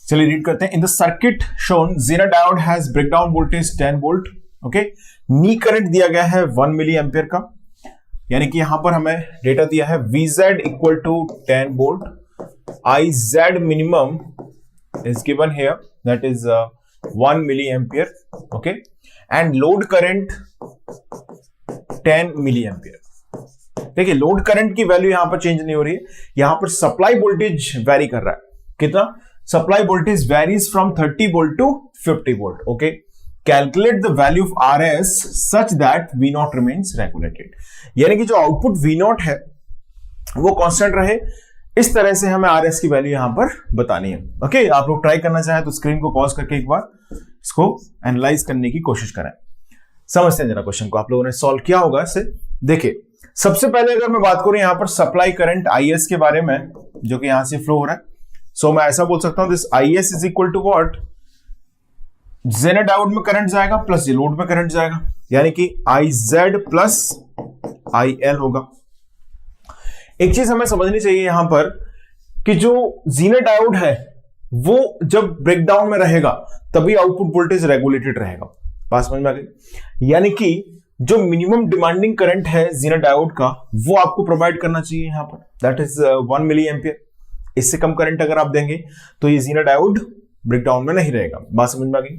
चलिए रीड करते हैं। In the circuit shown zener diode has breakdown voltage 10 volt. Okay, knee current दिया गया है 1 मिली एम्पियर का, यानी कि यहां पर हमें डेटा दिया है VZ equal to 10 volt, IZ minimum is given here, that is 1 milliampere. Okay, and load current 10 milliampere. देखिए लोड करंट की वैल्यू यहां पर चेंज नहीं हो रही है, यहां पर सप्लाई वोल्टेज वेरी कर रहा है। कितना? Supply voltage varies from 30 volt to 50 volt. Okay, calculate the value of RS such that V naught remains regulated, यानी कि जो आउटपुट V नॉट है वो कांस्टेंट रहे, इस तरह से हमें RS की वैल्यू यहां पर बतानी है। ओके, आप लोग ट्राई करना चाहें तो स्क्रीन को पॉज करके एक बार इसको एनालाइज करने की कोशिश करें। समझते हैं जरा क्वेश्चन को, आप लोगों ने सॉल्व किया होगा इसे। देखिए सबसे पहले अगर मैं बात करूं यहां पर सप्लाई करंट IS के बारे में, जो कि यहां से फ्लो हो रहा है, सो मैं ऐसा बोल सकता हूं this IS is equal to what, zener diode में करंट जाएगा प्लस ये लोड में करंट जाएगा, यानी कि IZ प्लस IL होगा। एक चीज हमें समझनी चाहिए यहां पर कि जो जेनर डायोड है वो जब ब्रेकडाउन में रहेगा तभी आउटपुट वोल्टेज रेगुलेटेड रहेगा। बात समझ में आ गई? यानी कि जो मिनिमम डिमांडिंग करंट है जेनर डायोड का वो आपको प्रोवाइड करना चाहिए यहां पर, दैट इज 1 मिली एम्पियर। इससे कम करंट अगर आप देंगे तो ये जेनर डायोड ब्रेकडाउन में नहीं रहेगा। बात समझ में आ गई?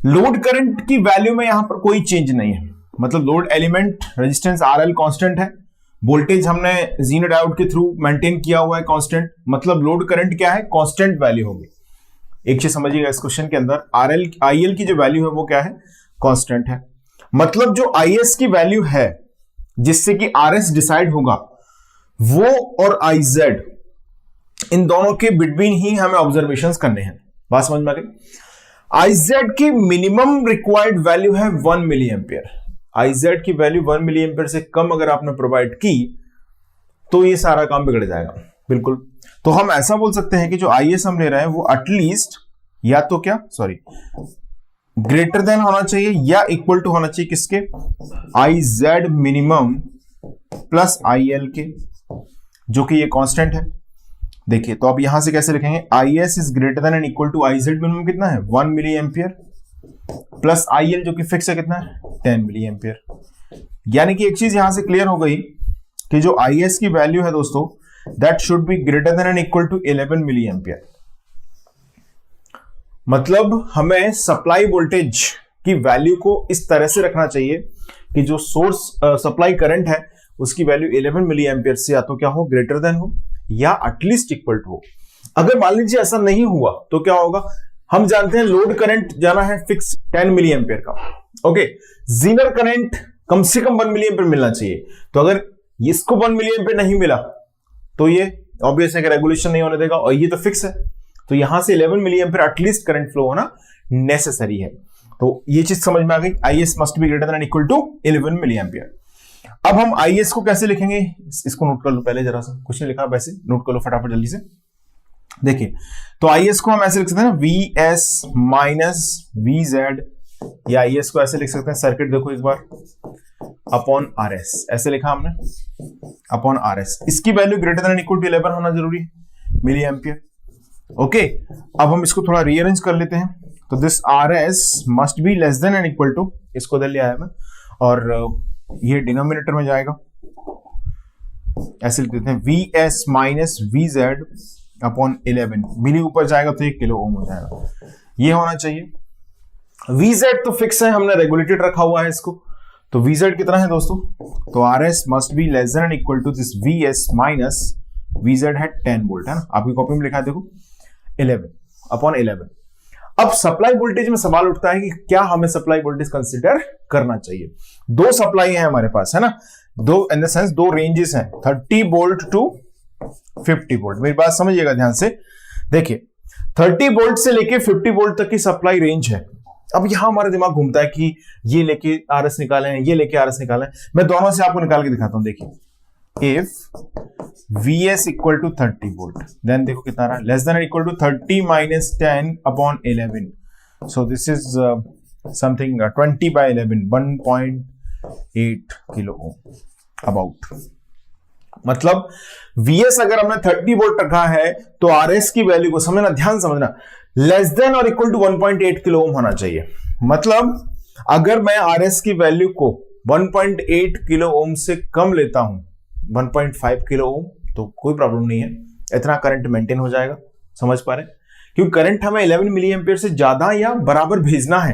लोड करंट की वैल्यू में यहां पर कोई चेंज नहीं है, मतलब load element resistance RL constant है, वोल्टेज हमने जेनर डायोड के थ्रू मेंटेन किया हुआ है कांस्टेंट, मतलब लोड करंट क्या है, कांस्टेंट वैल्यू होगी। एक चीज समझिएगा इस क्वेश्चन के अंदर, IL की जो वैल्यू है वो क्या है, कांस्टेंट है। मतलब जो IS की वैल्यू है जिससे कि RS डिसाइड होगा, वो और IZ इन दोनों के बिटवीन ही हमें ऑब्जर्वेशंस करने हैं। बात समझ में आ गई? IZ की मिनिमम रिक्वायर्ड वैल्यू है 1 मिली एम्पियर। IZ की वैल्यू 1 मिली एम्पियर से कम अगर आपने प्रोवाइड की तो ये सारा काम बिगड़ जाएगा। बिल्कुल, तो हम ऐसा बोल सकते हैं कि जो IS हम ले रहे हैं वो एटलीस्ट या तो क्या, सॉरी, ग्रेटर देन होना चाहिए या इक्वल टू होना चाहिए किसके, IZ मिनिमम प्लस IL के, जो कि ये कांस्टेंट है। देखिए तो अब यहां से कैसे लिखेंगे, IS is greater than and equal to IZ minimum कितना है, 1 मिली एम्पियर प्लस IL जो कि फिक्स है कितना है, 10 मिली एम्पियर। यानी कि एक चीज यहां से क्लियर हो गई कि जो IS की वैल्यू है दोस्तों, that should be greater than and equal to 11 milli ampere. मतलब हमें सप्लाई वोल्टेज की वैल्यू को इस तरह से रखना चाहिए कि जो सोर्स सप्लाई करंट है उसकी वैल्यू 11 मिली एम्पियर से या तो क्या हो, ग्रेटर देन हो या एटलीस्ट इक्वल टू हो। अगर मान लीजिए ऐसा नहीं हुआ तो क्या होगा, हम जानते हैं लोड करंट जाना है फिक्स 10 मिली एम्पियर का। ओके, जेनर करंट कम से कम 1 मिली एम्पियर मिलना चाहिए, तो अगर इसको 1 मिली एम्पियर नहीं मिला तो ये ऑब्वियस है कि रेगुलेशन नहीं होने देगा, और ये तो फिक्स है, तो यहां से 11 milli ampere at least current flow होना नेसेसरी है। तो ये चीज समझ में आ गई, IS must be greater than equal to 11 milli ampere. अब हम IS को कैसे लिखेंगे, इसको नोट कर लो पहले जरा सा, कुछ नहीं लिखा वैसे नोट कर लो फटाफट जल्दी से। देखिए तो IS को हम ऐसे लिख सकते हैं ना, VS माइनस VZ, या IS को ऐसे लिख सकते हैं, सर्किट देखो एक बार, अपॉन RS, ऐसे लिखा हमने अपॉन RS। इसकी value greater than equal to 11 होना जरूरी है, मिली एम्पियर। ओके, अब हम इसको थोड़ा रीअरेंज कर लेते हैं, तो this RS must be less than and equal to, इसको दे लिया है मैं, और ये डिनोमिनेटर में जाएगा, ऐसे लिख देते हैं VS माइनस VZ अपॉन 11, मिली ऊपर जाएगा तो 1 किलो ओम हो जाएगा, ये होना चाहिए। VZ तो फिक्स है, हमने रेगुलेटेड रखा हुआ है इसको, तो VZ कितना है दोस्तों, तो RS must be less than and equal to this VS minus VZ है 10 वोल्ट, है ना, आपकी कॉपी में लिखा है देखो 11 अपॉन 11। अब सप्लाई वोल्टेज में सवाल उठता है कि क्या हमें सप्लाई वोल्टेज कंसीडर करना चाहिए। दो सप्लाई है हमारे पास, है ना, दो इन द सेंस दो रेंजेस हैं, 30 वोल्ट टू 50 वोल्ट। मेरी बात समझिएगा ध्यान से, देखिए 30 वोल्ट से लेके 50 वोल्ट तक की सप्लाई रेंज है। अब यहां हमारा दिमाग घूमता है कि ये लेके RS निकाले हैं, ये लेके RS निकाले हैं। मैं दोनों से आपको निकाल के दिखाता हूं। देखिए if VS equal to 30 volt, then देखो कितना रहा, less than equal to 30 minus 10 upon 11, so this is something 20 by 11, 1.8 kilo ohm about. मतलब Vs अगर हमने 30 वोल्ट रखा है तो Rs की वैल्यू को समझना, ध्यान समझना, लेस देन और इक्वल टू 1.8 किलो ओम होना चाहिए। मतलब अगर मैं Rs की वैल्यू को 1.8 किलो ओम से कम लेता हूं, 1.5 किलो ओम, तो कोई प्रॉब्लम नहीं है, इतना करंट मेंटेन हो जाएगा। समझ पा रहे हैं? क्योंकि करंट हमें 11 मिली एम्पियर से ज्यादा या बराबर भेजना है,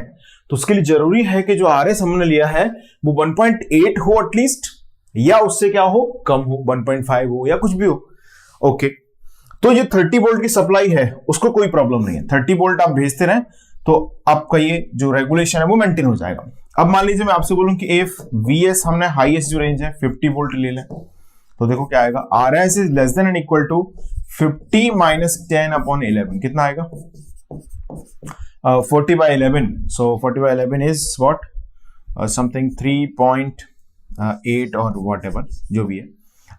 तो उसके लिए जरूरी है कि जो Rs हमने लिया है वो 1.8 हो एटलीस्ट, या उससे क्या हो, कम हो, 1.5 हो या कुछ भी हो। ओके, तो ये 30 वोल्ट की सप्लाई है, उसको कोई प्रॉब्लम नहीं है, 30 वोल्ट आप भेजते रहें तो आपका ये जो रेगुलेशन है वो मेंटेन हो जाएगा। अब मान लीजिए मैं आपसे बोलूं कि इफ Vs हमने हाईएस्ट जो रेंज है 50 वोल्ट ले लें, तो देखो क्या आएगा, Rs is less than and equal to 50 minus 10 upon 11, कितना आएगा, 40 by 11, so 40 by 11 is what, something 3.8 और whatever जो भी है,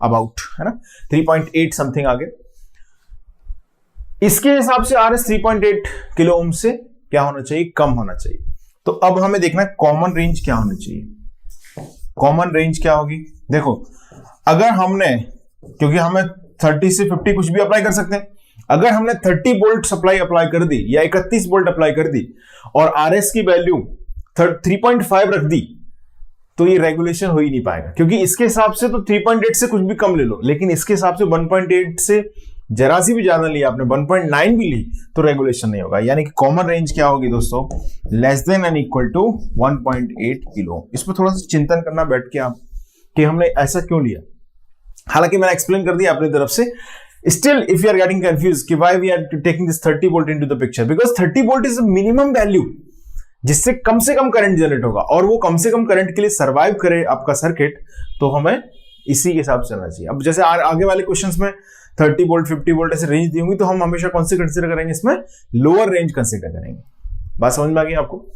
about, है ना, 3.8 समथिंग आ गया। इसके हिसाब से Rs 3.8 किलो ओम से क्या होना चाहिए, कम होना चाहिए। तो अब हमें देखना है कॉमन रेंज क्या होनी चाहिए। कॉमन रेंज क्या होगी, देखो अगर हमने, क्योंकि हमें 30 से 50 कुछ भी अप्लाई कर सकते हैं, अगर हमने 30 वोल्ट सप्लाई अप्लाई कर दी या 31 वोल्ट अप्लाई कर दी और Rs की वैल्यू 3.5 रख दी, तो ये रेगुलेशन हो ही नहीं पाएगा, क्योंकि इसके हिसाब से तो 3.8 से कुछ भी कम ले लो, लेकिन इसके हिसाब से 1.8 से जरा सी भी ज्यादा लिया आपने, 1.9 भी ली, तो रेगुलेशन नहीं होगा। यानी कि कॉमन रेंज क्या होगी दोस्तों, less than and equal to 1.8 kilo. इस पर थोड़ा सा चिंतन करना बैठ के आप कि हमने ऐसा क्यों लिया। हालांकि मैंने एक्सप्लेन कर दिया अपनी तरफ से। Still if you are getting confuse कि why we are taking this 30 volt into the picture, because 30 volt is minimum value जिससे कम से कम करंट जनरेट होगा, और वो कम से कम करंट के लिए सर्वाइव करे आपका सर्किट, तो हमें इसी के हिसाब से चलना चाहिए। अब जैसे आगे वाले क्वेश्चंस में 30 वोल्ट 50 वोल्ट ऐसे रेंज दी होंगी, तो हम हमेशा कौन से कंसीडर करेंगे, इसमें लोअर रेंज कंसीडर करेंगे। बात समझ में आ गई आपको?